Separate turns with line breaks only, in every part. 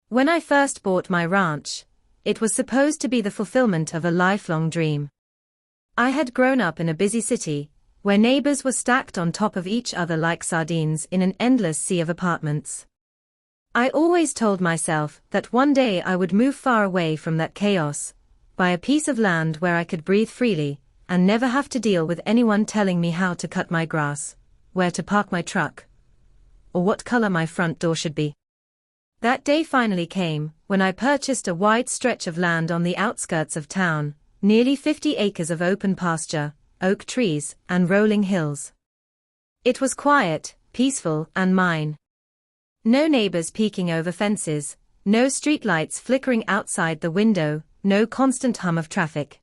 When I first bought my ranch, it was supposed to be the fulfillment of a lifelong dream. I had grown up in a busy city, where neighbors were stacked on top of each other like sardines in an endless sea of apartments. I always told myself that one day I would move far away from that chaos, buy a piece of land where I could breathe freely, and never have to deal with anyone telling me how to cut my grass, where to park my truck, or what color my front door should be. That day finally came, when I purchased a wide stretch of land on the outskirts of town, nearly 50 acres of open pasture, oak trees, and rolling hills. It was quiet, peaceful, and mine. No neighbors peeking over fences, no streetlights flickering outside the window, no constant hum of traffic.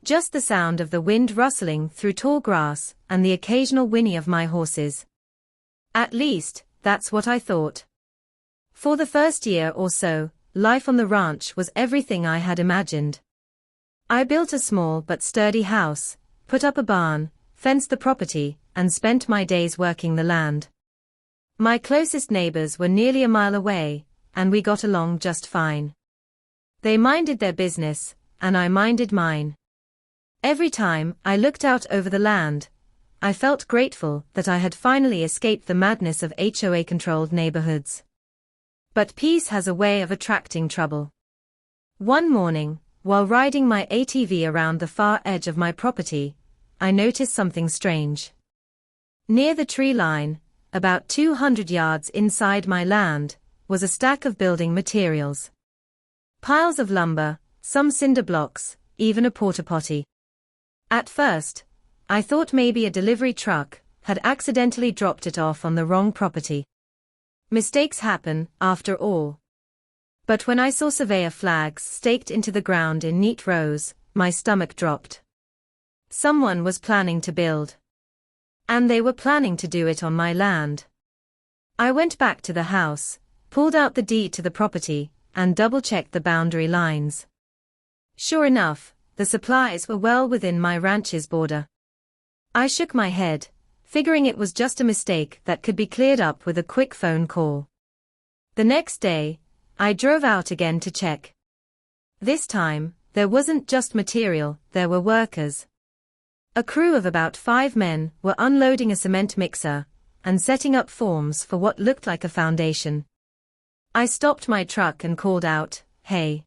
Just the sound of the wind rustling through tall grass, and the occasional whinny of my horses. At least, that's what I thought. For the first year or so, life on the ranch was everything I had imagined. I built a small but sturdy house, put up a barn, fenced the property, and spent my days working the land. My closest neighbors were nearly a mile away, and we got along just fine. They minded their business, and I minded mine. Every time I looked out over the land, I felt grateful that I had finally escaped the madness of HOA-controlled neighborhoods. But peace has a way of attracting trouble. One morning, while riding my ATV around the far edge of my property, I noticed something strange. Near the tree line, about 200 yards inside my land, was a stack of building materials. Piles of lumber, some cinder blocks, even a porta potty. At first, I thought maybe a delivery truck had accidentally dropped it off on the wrong property. Mistakes happen, after all. But when I saw surveyor flags staked into the ground in neat rows, my stomach dropped. Someone was planning to build. And they were planning to do it on my land. I went back to the house, pulled out the deed to the property, and double-checked the boundary lines. Sure enough, the supplies were well within my ranch's border. I shook my head, figuring it was just a mistake that could be cleared up with a quick phone call. The next day, I drove out again to check. This time, there wasn't just material, there were workers. A crew of about 5 men were unloading a cement mixer and setting up forms for what looked like a foundation. I stopped my truck and called out, "Hey.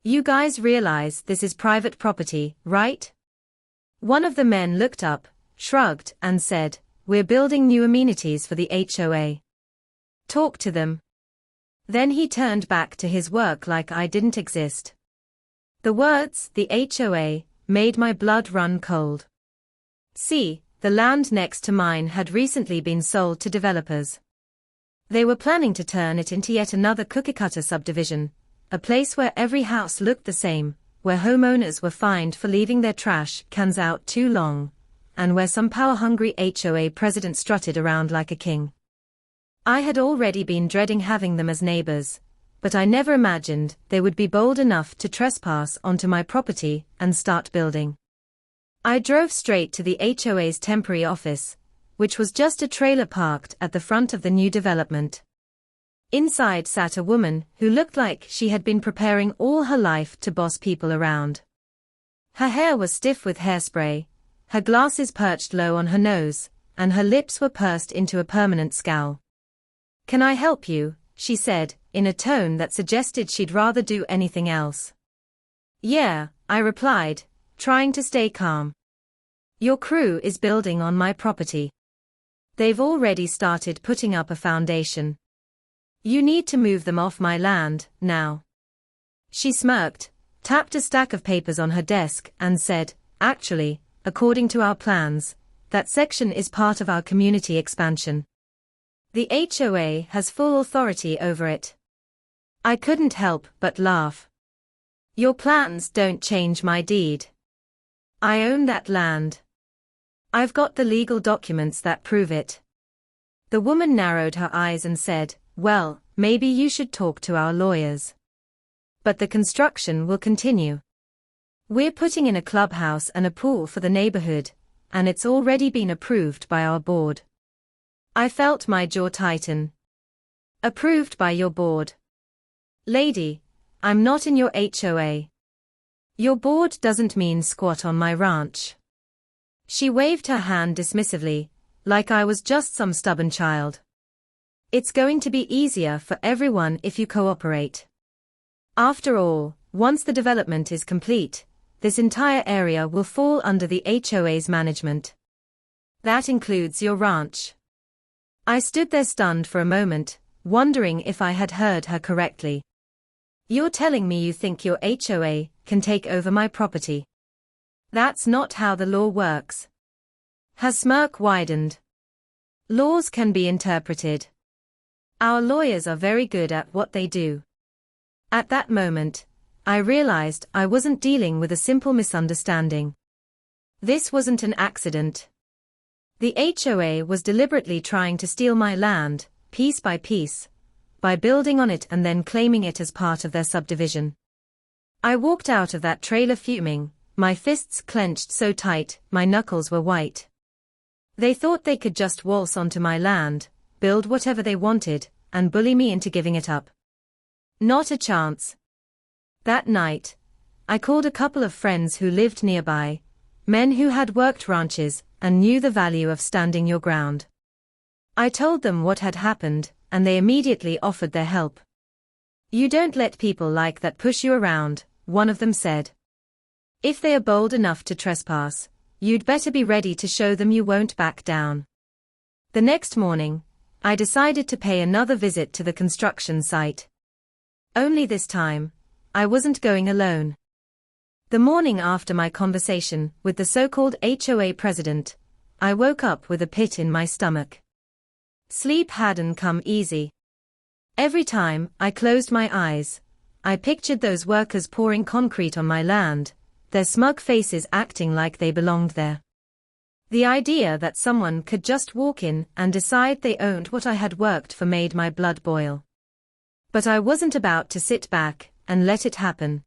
You guys realize this is private property, right?" One of the men looked up, shrugged, and said, "We're building new amenities for the HOA. Talk to them." Then he turned back to his work like I didn't exist. The words, "the HOA," made my blood run cold. See, the land next to mine had recently been sold to developers. They were planning to turn it into yet another cookie-cutter subdivision, a place where every house looked the same, where homeowners were fined for leaving their trash cans out too long, and where some power-hungry HOA president strutted around like a king. I had already been dreading having them as neighbors, but I never imagined they would be bold enough to trespass onto my property and start building. I drove straight to the HOA's temporary office, which was just a trailer parked at the front of the new development. Inside sat a woman who looked like she had been preparing all her life to boss people around. Her hair was stiff with hairspray, her glasses perched low on her nose, and her lips were pursed into a permanent scowl. "Can I help you?" she said, in a tone that suggested she'd rather do anything else. "Yeah," I replied, trying to stay calm. "Your crew is building on my property. They've already started putting up a foundation. You need to move them off my land, now." She smirked, tapped a stack of papers on her desk, and said, "Actually, according to our plans, that section is part of our community expansion. The HOA has full authority over it." I couldn't help but laugh. "Your plans don't change my deed. I own that land. I've got the legal documents that prove it." The woman narrowed her eyes and said, "Well, maybe you should talk to our lawyers. But the construction will continue. We're putting in a clubhouse and a pool for the neighborhood, and it's already been approved by our board." I felt my jaw tighten. "Approved by your board?" Lady, I'm not in your HOA. Your board doesn't mean squat on my ranch. She waved her hand dismissively, like I was just some stubborn child. It's going to be easier for everyone if you cooperate. After all, once the development is complete, this entire area will fall under the HOA's management. That includes your ranch. I stood there stunned for a moment, wondering if I had heard her correctly. You're telling me you think your HOA can take over my property? That's not how the law works. Her smirk widened. Laws can be interpreted. Our lawyers are very good at what they do. At that moment, I realized I wasn't dealing with a simple misunderstanding. This wasn't an accident. The HOA was deliberately trying to steal my land, piece by piece, by building on it and then claiming it as part of their subdivision. I walked out of that trailer fuming, my fists clenched so tight, my knuckles were white. They thought they could just waltz onto my land, build whatever they wanted, and bully me into giving it up. Not a chance. That night, I called a couple of friends who lived nearby, men who had worked ranches and knew the value of standing your ground. I told them what had happened, and they immediately offered their help. You don't let people like that push you around, one of them said. If they are bold enough to trespass, you'd better be ready to show them you won't back down. The next morning, I decided to pay another visit to the construction site. Only this time, I wasn't going alone. The morning after my conversation with the so-called HOA president, I woke up with a pit in my stomach. Sleep hadn't come easy. Every time I closed my eyes, I pictured those workers pouring concrete on my land, their smug faces acting like they belonged there. The idea that someone could just walk in and decide they owned what I had worked for made my blood boil. But I wasn't about to sit back and let it happen.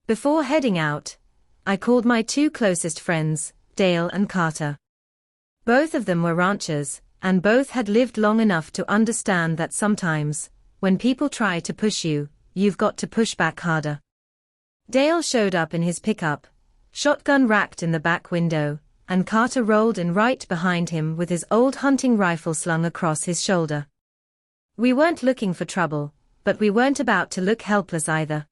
Before heading out, I called my two closest friends, Dale and Carter. Both of them were ranchers, and both had lived long enough to understand that sometimes, when people try to push you, you've got to push back harder. Dale showed up in his pickup, shotgun racked in the back window, and Carter rolled in right behind him with his old hunting rifle slung across his shoulder. We weren't looking for trouble, but we weren't about to look helpless either.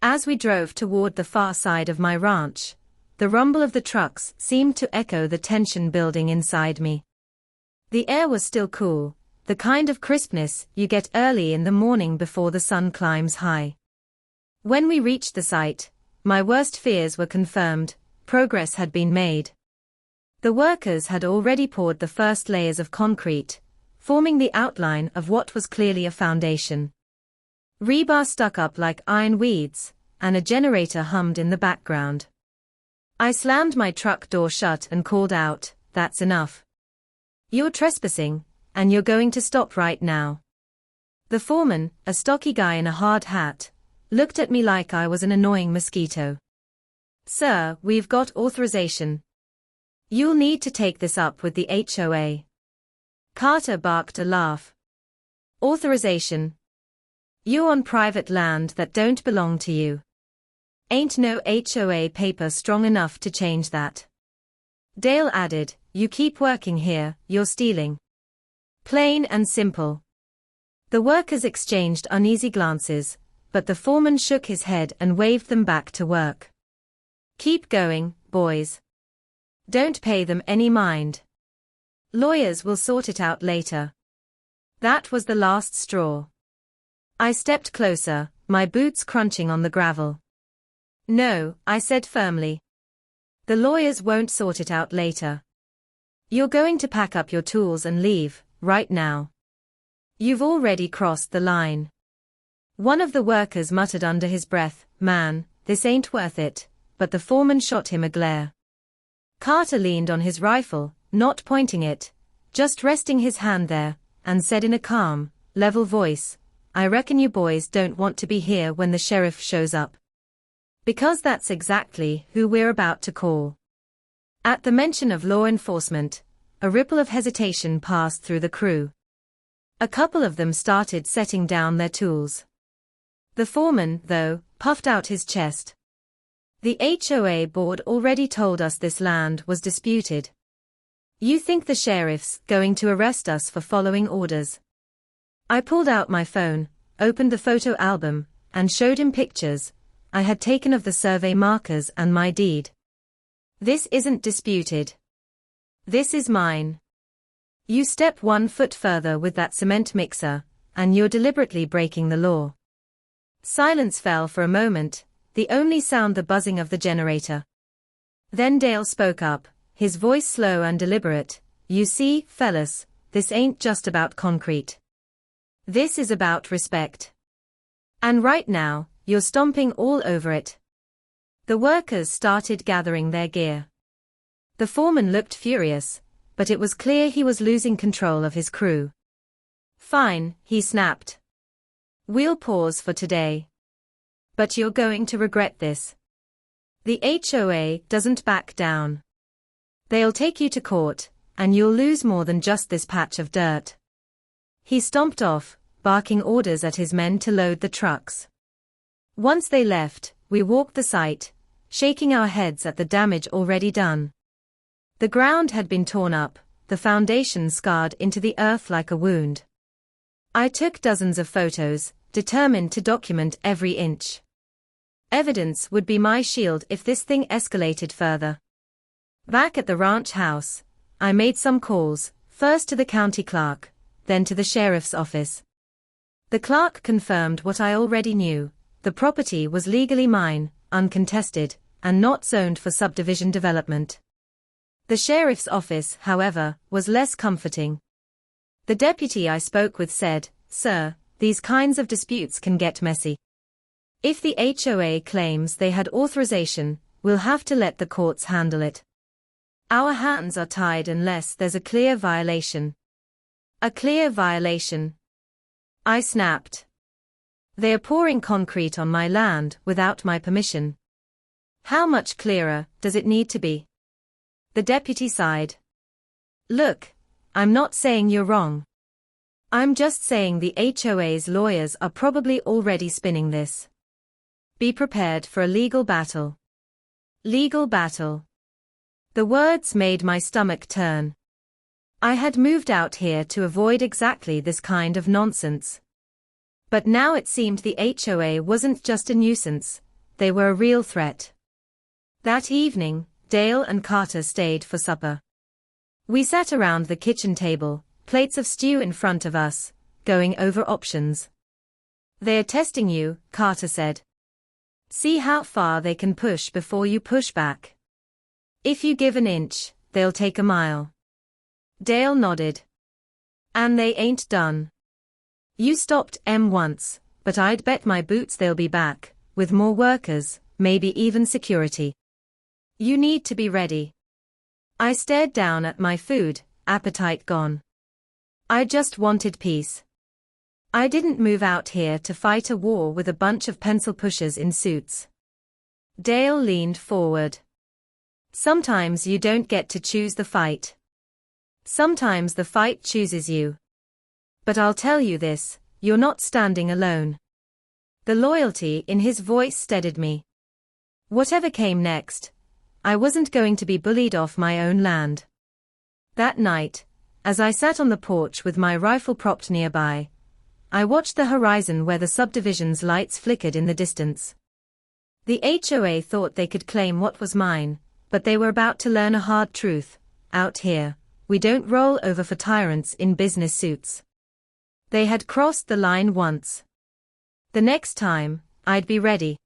As we drove toward the far side of my ranch, the rumble of the trucks seemed to echo the tension building inside me. The air was still cool, the kind of crispness you get early in the morning before the sun climbs high. When we reached the site, my worst fears were confirmed, progress had been made. The workers had already poured the first layers of concrete, forming the outline of what was clearly a foundation. Rebar stuck up like iron weeds, and a generator hummed in the background. I slammed my truck door shut and called out, "That's enough. You're trespassing, and you're going to stop right now." The foreman, a stocky guy in a hard hat, looked at me like I was an annoying mosquito. "Sir, we've got authorization. You'll need to take this up with the HOA." Carter barked a laugh. "Authorization? You're on private land that don't belong to you. Ain't no HOA paper strong enough to change that." Dale added, "You keep working here, you're stealing." Plain and simple. The workers exchanged uneasy glances, but the foreman shook his head and waved them back to work. "Keep going, boys. Don't pay them any mind. Lawyers will sort it out later." That was the last straw. I stepped closer, my boots crunching on the gravel. "No," I said firmly. "The lawyers won't sort it out later. You're going to pack up your tools and leave, right now. You've already crossed the line." One of the workers muttered under his breath, "Man, this ain't worth it," but the foreman shot him a glare. Carter leaned on his rifle, not pointing it, just resting his hand there, and said in a calm, level voice, "I reckon you boys don't want to be here when the sheriff shows up. Because that's exactly who we're about to call." At the mention of law enforcement, a ripple of hesitation passed through the crew. A couple of them started setting down their tools. The foreman, though, puffed out his chest. The HOA board already told us this land was disputed. You think the sheriff's going to arrest us for following orders? I pulled out my phone, opened the photo album, and showed him pictures I had taken of the survey markers and my deed. This isn't disputed. This is mine. You step 1 foot further with that cement mixer, and you're deliberately breaking the law. Silence fell for a moment, the only sound the buzzing of the generator. Then Dale spoke up, his voice slow and deliberate. You see, fellas, this ain't just about concrete. This is about respect. And right now, you're stomping all over it. The workers started gathering their gear. The foreman looked furious, but it was clear he was losing control of his crew. Fine, he snapped. We'll pause for today. But you're going to regret this. The HOA doesn't back down. They'll take you to court, and you'll lose more than just this patch of dirt. He stomped off, barking orders at his men to load the trucks. Once they left, we walked the site, shaking our heads at the damage already done. The ground had been torn up, the foundation scarred into the earth like a wound. I took dozens of photos, determined to document every inch. Evidence would be my shield if this thing escalated further. Back at the ranch house, I made some calls, first to the county clerk, then to the sheriff's office. The clerk confirmed what I already knew: the property was legally mine, uncontested, and not zoned for subdivision development. The sheriff's office, however, was less comforting. The deputy I spoke with said, "Sir, these kinds of disputes can get messy. If the HOA claims they had authorization, we'll have to let the courts handle it. Our hands are tied unless there's a clear violation." A clear violation? I snapped. They are pouring concrete on my land without my permission. How much clearer does it need to be? The deputy sighed. Look, I'm not saying you're wrong. I'm just saying the HOA's lawyers are probably already spinning this. Be prepared for a legal battle. Legal battle. The words made my stomach turn. I had moved out here to avoid exactly this kind of nonsense. But now it seemed the HOA wasn't just a nuisance, they were a real threat. That evening, Dale and Carter stayed for supper. We sat around the kitchen table, plates of stew in front of us, going over options. "They're testing you," Carter said. "See how far they can push before you push back. If you give an inch, they'll take a mile." Dale nodded. "And they ain't done. You stopped them once, but I'd bet my boots they'll be back, with more workers, maybe even security. You need to be ready." I stared down at my food, appetite gone. I just wanted peace. I didn't move out here to fight a war with a bunch of pencil pushers in suits. Dale leaned forward. "Sometimes you don't get to choose the fight. Sometimes the fight chooses you. But I'll tell you this, you're not standing alone." The loyalty in his voice steadied me. Whatever came next, I wasn't going to be bullied off my own land. That night, as I sat on the porch with my rifle propped nearby, I watched the horizon where the subdivision's lights flickered in the distance. The HOA thought they could claim what was mine, but they were about to learn a hard truth: out here, we don't roll over for tyrants in business suits. They had crossed the line once. The next time, I'd be ready.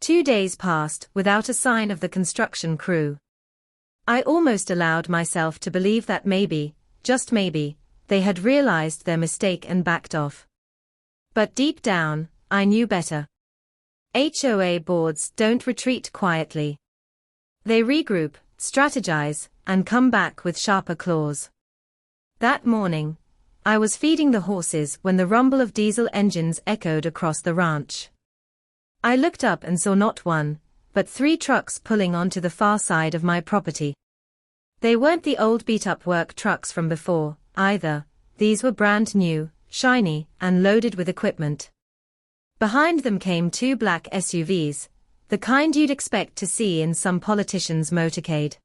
2 days passed without a sign of the construction crew. I almost allowed myself to believe that maybe, just maybe, they had realized their mistake and backed off. But deep down, I knew better. HOA boards don't retreat quietly. They regroup, strategize, and come back with sharper claws. That morning, I was feeding the horses when the rumble of diesel engines echoed across the ranch. I looked up and saw not one, but 3 trucks pulling onto the far side of my property. They weren't the old beat-up work trucks from before, either. These were brand new, shiny, and loaded with equipment. Behind them came two black SUVs, the kind you'd expect to see in some politician's motorcade.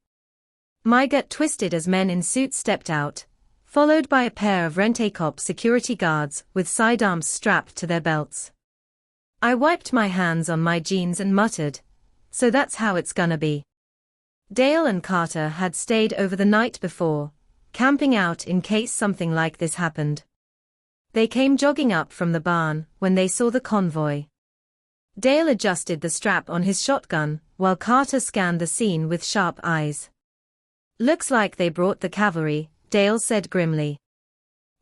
My gut twisted as men in suits stepped out, followed by a pair of rent-a-cop security guards with sidearms strapped to their belts. I wiped my hands on my jeans and muttered, "So that's how it's gonna be." Dale and Carter had stayed over the night before, camping out in case something like this happened. They came jogging up from the barn when they saw the convoy. Dale adjusted the strap on his shotgun, while Carter scanned the scene with sharp eyes. "Looks like they brought the cavalry," Dale said grimly.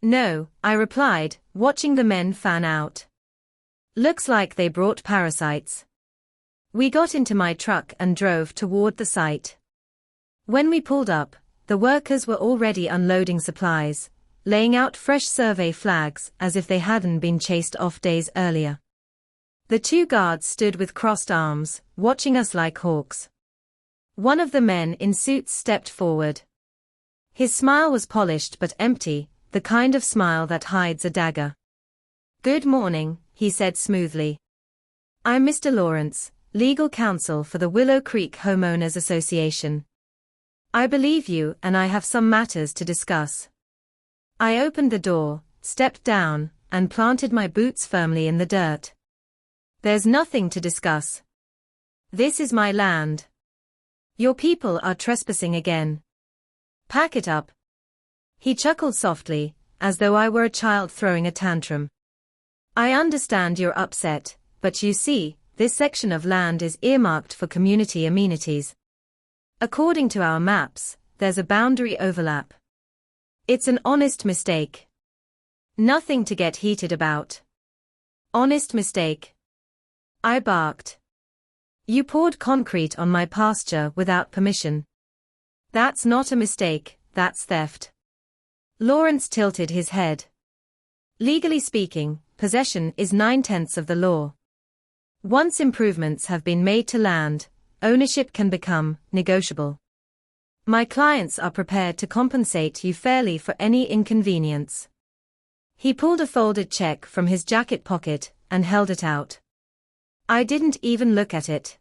"No," I replied, watching the men fan out. "Looks like they brought parasites." We got into my truck and drove toward the site. When we pulled up, the workers were already unloading supplies, laying out fresh survey flags as if they hadn't been chased off days earlier. The two guards stood with crossed arms, watching us like hawks. One of the men in suits stepped forward. His smile was polished but empty, the kind of smile that hides a dagger. "Good morning," he said smoothly. "I'm Mr. Lawrence, legal counsel for the Willow Creek Homeowners Association. I believe you and I have some matters to discuss." I opened the door, stepped down, and planted my boots firmly in the dirt. "There's nothing to discuss. This is my land. Your people are trespassing again. Pack it up." He chuckled softly, as though I were a child throwing a tantrum. "I understand you're upset, but you see, this section of land is earmarked for community amenities. According to our maps, there's a boundary overlap. It's an honest mistake. Nothing to get heated about." "Honest mistake?" I barked. "You poured concrete on my pasture without permission. That's not a mistake, that's theft." Lawrence tilted his head. "Legally speaking, possession is 9/10 of the law. Once improvements have been made to land, ownership can become negotiable. My clients are prepared to compensate you fairly for any inconvenience." He pulled a folded check from his jacket pocket and held it out. I didn't even look at it.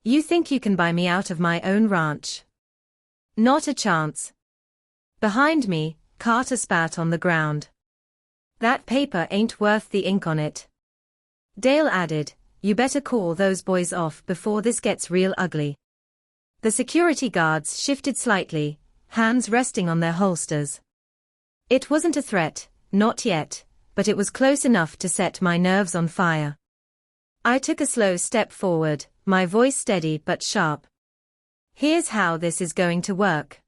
"You think you can buy me out of my own ranch?" "Not a chance." Behind me, Carter spat on the ground. "That paper ain't worth the ink on it." Dale added, "You better call those boys off before this gets real ugly." The security guards shifted slightly, hands resting on their holsters. It wasn't a threat, not yet, but it was close enough to set my nerves on fire. I took a slow step forward, my voice steady but sharp. "Here's how this is going to work.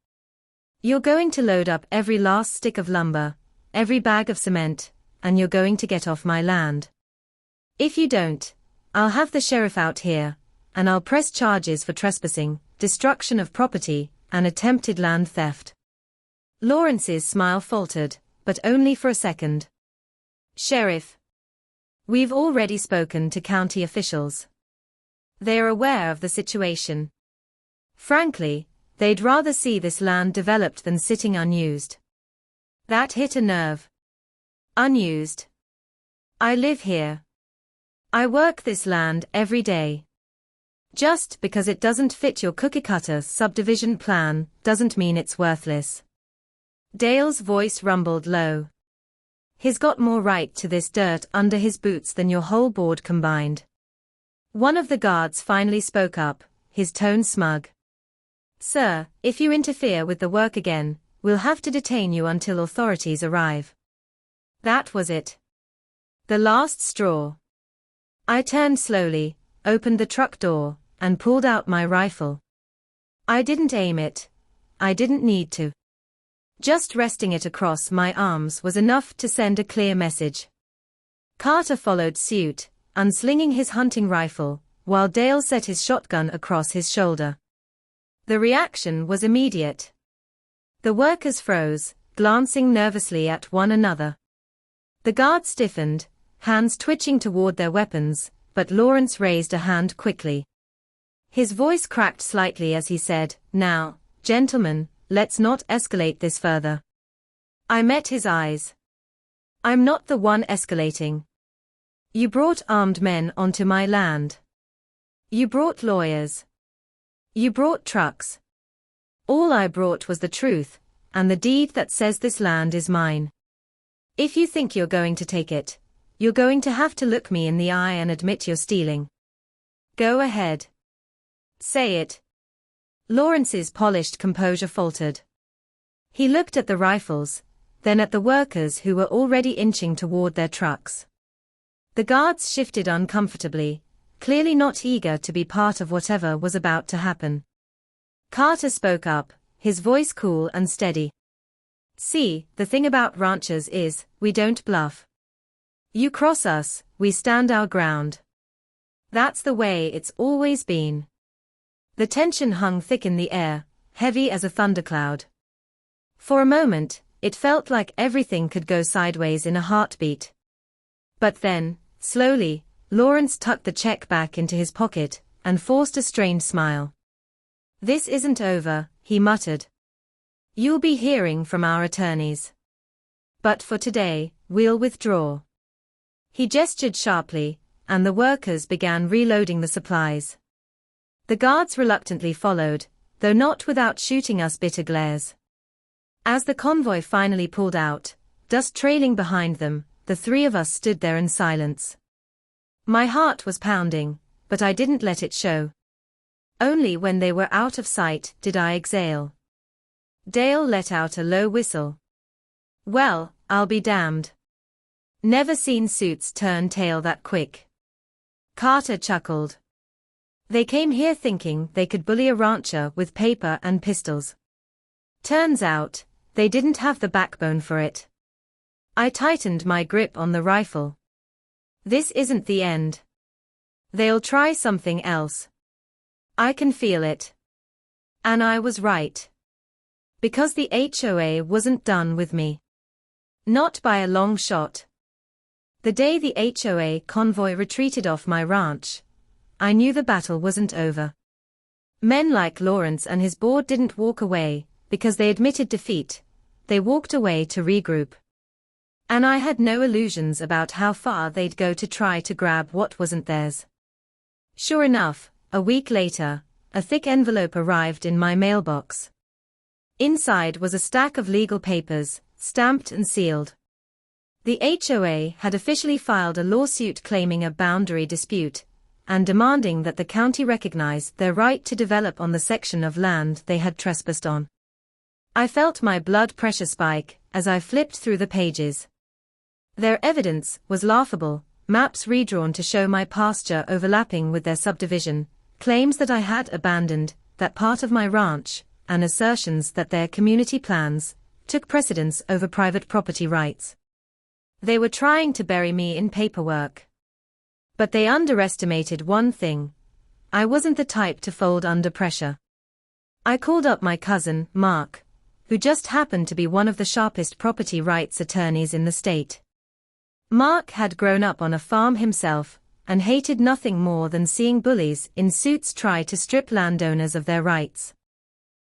You're going to load up every last stick of lumber, every bag of cement, and you're going to get off my land. If you don't, I'll have the sheriff out here, and I'll press charges for trespassing, destruction of property, and attempted land theft." Lawrence's smile faltered, but only for a second. "Sheriff, we've already spoken to county officials. They're aware of the situation. Frankly, they'd rather see this land developed than sitting unused." That hit a nerve. Unused. I live here. I work this land every day. Just because it doesn't fit your cookie-cutter subdivision plan doesn't mean it's worthless. Dale's voice rumbled low. "He's got more right to this dirt under his boots than your whole board combined." One of the guards finally spoke up, his tone smug. "Sir, if you interfere with the work again, we'll have to detain you until authorities arrive." That was it. The last straw. I turned slowly, opened the truck door, and pulled out my rifle. I didn't aim it. I didn't need to. Just resting it across my arms was enough to send a clear message. Carter followed suit, unslinging his hunting rifle, while Dale set his shotgun across his shoulder. The reaction was immediate. The workers froze, glancing nervously at one another. The guards stiffened, hands twitching toward their weapons, but Lawrence raised a hand quickly. His voice cracked slightly as he said, "Now, gentlemen, let's not escalate this further." I met his eyes. "I'm not the one escalating. You brought armed men onto my land. You brought lawyers. You brought trucks. All I brought was the truth, and the deed that says this land is mine. If you think you're going to take it, you're going to have to look me in the eye and admit you're stealing. Go ahead. Say it. Lawrence's polished composure faltered. He looked at the rifles, then at the workers who were already inching toward their trucks. The guards shifted uncomfortably, clearly not eager to be part of whatever was about to happen. Carter spoke up, his voice cool and steady. See, the thing about ranchers is, we don't bluff. You cross us, we stand our ground. That's the way it's always been. The tension hung thick in the air, heavy as a thundercloud. For a moment, it felt like everything could go sideways in a heartbeat. But then, slowly, Lawrence tucked the check back into his pocket and forced a strained smile. This isn't over, he muttered. You'll be hearing from our attorneys. But for today, we'll withdraw. He gestured sharply, and the workers began reloading the supplies. The guards reluctantly followed, though not without shooting us bitter glares. As the convoy finally pulled out, dust trailing behind them, the three of us stood there in silence. My heart was pounding, but I didn't let it show. Only when they were out of sight did I exhale. Dale let out a low whistle. Well, I'll be damned. Never seen suits turn tail that quick. Carter chuckled. They came here thinking they could bully a rancher with paper and pistols. Turns out, they didn't have the backbone for it. I tightened my grip on the rifle. This isn't the end. They'll try something else. I can feel it. And I was right. Because the HOA wasn't done with me. Not by a long shot. The day the HOA convoy retreated off my ranch, I knew the battle wasn't over. Men like Lawrence and his board didn't walk away because they admitted defeat. They walked away to regroup. And I had no illusions about how far they'd go to try to grab what wasn't theirs. Sure enough, a week later, a thick envelope arrived in my mailbox. Inside was a stack of legal papers, stamped and sealed. The HOA had officially filed a lawsuit claiming a boundary dispute, and demanding that the county recognize their right to develop on the section of land they had trespassed on. I felt my blood pressure spike as I flipped through the pages. Their evidence was laughable, maps redrawn to show my pasture overlapping with their subdivision, claims that I had abandoned that part of my ranch, and assertions that their community plans took precedence over private property rights. They were trying to bury me in paperwork. But they underestimated one thing. I wasn't the type to fold under pressure. I called up my cousin, Mark, who just happened to be one of the sharpest property rights attorneys in the state. Mark had grown up on a farm himself, and hated nothing more than seeing bullies in suits try to strip landowners of their rights.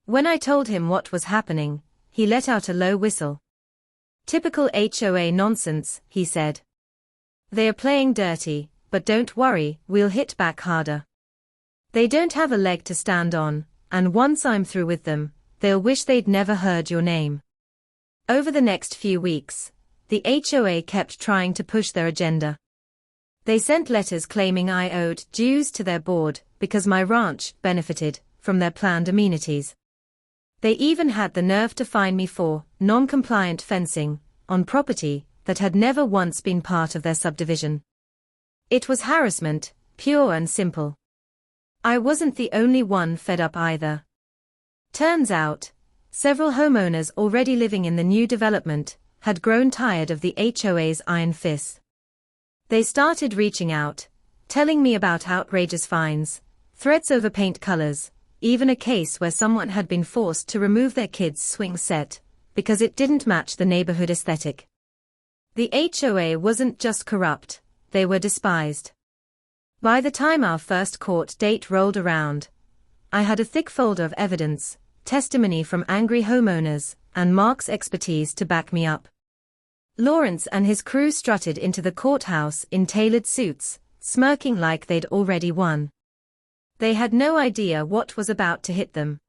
When I told him what was happening, he let out a low whistle. Typical HOA nonsense, he said. They are playing dirty, but don't worry, we'll hit back harder. They don't have a leg to stand on, and once I'm through with them, they'll wish they'd never heard your name. Over the next few weeks, the HOA kept trying to push their agenda. They sent letters claiming I owed dues to their board because my ranch benefited from their planned amenities. They even had the nerve to fine me for non-compliant fencing on property that had never once been part of their subdivision. It was harassment, pure and simple. I wasn't the only one fed up either. Turns out, several homeowners already living in the new development had grown tired of the HOA's iron fists. They started reaching out, telling me about outrageous fines, threats over paint colors, even a case where someone had been forced to remove their kid's swing set because it didn't match the neighborhood aesthetic. The HOA wasn't just corrupt, they were despised. By the time our first court date rolled around, I had a thick folder of evidence, testimony from angry homeowners, and Mark's expertise to back me up. Lawrence and his crew strutted into the courthouse in tailored suits, smirking like they'd already won. They had no idea what was about to hit them.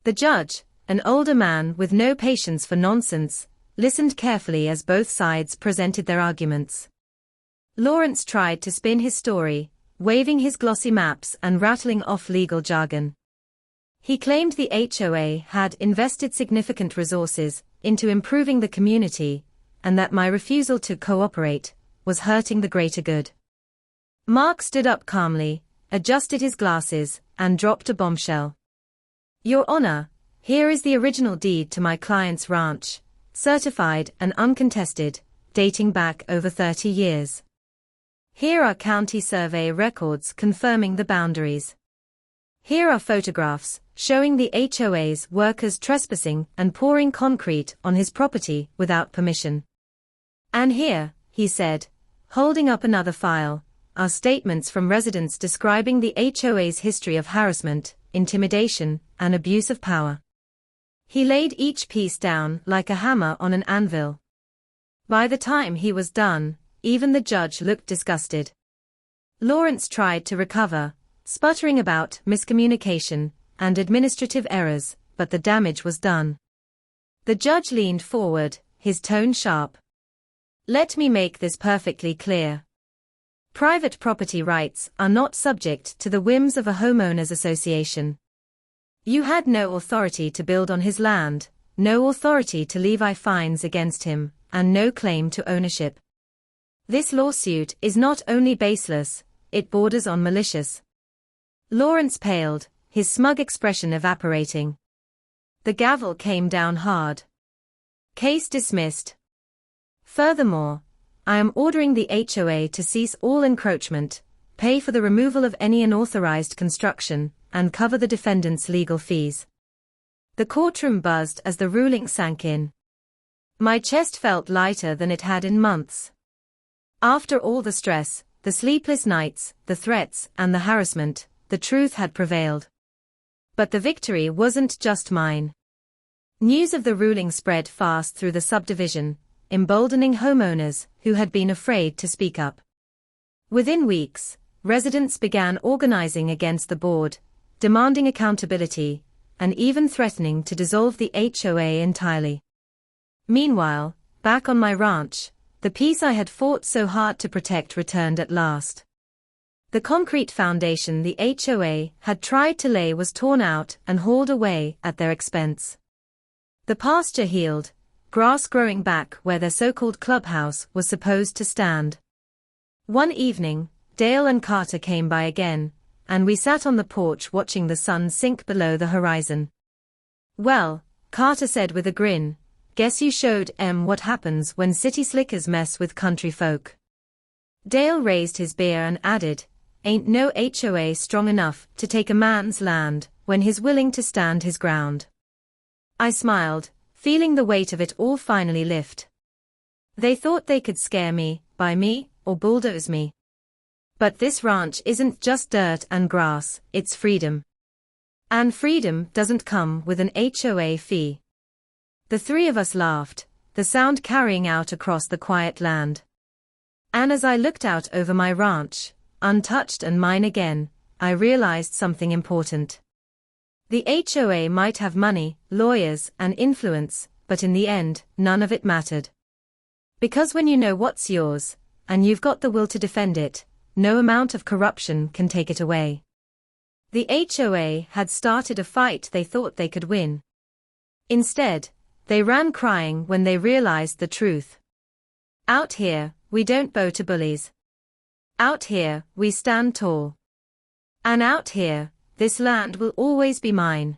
The judge, an older man with no patience for nonsense, listened carefully as both sides presented their arguments. Lawrence tried to spin his story, waving his glossy maps and rattling off legal jargon. He claimed the HOA had invested significant resources into improving the community, and that my refusal to cooperate was hurting the greater good. Mark stood up calmly, adjusted his glasses, and dropped a bombshell. Your Honor, here is the original deed to my client's ranch, certified and uncontested, dating back over 30 years. Here are county survey records confirming the boundaries. Here are photographs showing the HOA's workers trespassing and pouring concrete on his property without permission. And here, he said, holding up another file, are statements from residents describing the HOA's history of harassment, intimidation, and abuse of power. He laid each piece down like a hammer on an anvil. By the time he was done, even the judge looked disgusted. Lawrence tried to recover, sputtering about miscommunication and administrative errors, but the damage was done. The judge leaned forward, his tone sharp. Let me make this perfectly clear. Private property rights are not subject to the whims of a homeowners association. You had no authority to build on his land, no authority to levy fines against him, and no claim to ownership. This lawsuit is not only baseless, it borders on malicious. Lawrence paled, his smug expression evaporating. The gavel came down hard. Case dismissed. Furthermore, I am ordering the HOA to cease all encroachment, pay for the removal of any unauthorized construction, and cover the defendant's legal fees. The courtroom buzzed as the ruling sank in. My chest felt lighter than it had in months. After all the stress, the sleepless nights, the threats, and the harassment, the truth had prevailed. But the victory wasn't just mine. News of the ruling spread fast through the subdivision, emboldening homeowners who had been afraid to speak up. Within weeks, residents began organizing against the board, demanding accountability, and even threatening to dissolve the HOA entirely. Meanwhile, back on my ranch, the peace I had fought so hard to protect returned at last. The concrete foundation the HOA had tried to lay was torn out and hauled away at their expense. The pasture healed, grass growing back where their so-called clubhouse was supposed to stand. One evening, Dale and Carter came by again, and we sat on the porch watching the sun sink below the horizon. Well, Carter said with a grin, guess you showed em what happens when city slickers mess with country folk. Dale raised his beer and added, ain't no HOA strong enough to take a man's land when he's willing to stand his ground. I smiled, feeling the weight of it all finally lift. They thought they could scare me, buy me, or bulldoze me. But this ranch isn't just dirt and grass, it's freedom. And freedom doesn't come with an HOA fee. The three of us laughed, the sound carrying out across the quiet land. And as I looked out over my ranch, untouched and mine again, I realized something important. The HOA might have money, lawyers, and influence, but in the end, none of it mattered. Because when you know what's yours, and you've got the will to defend it, no amount of corruption can take it away. The HOA had started a fight they thought they could win. Instead, they ran crying when they realized the truth. Out here, we don't bow to bullies. Out here, we stand tall. And out here, this land will always be mine.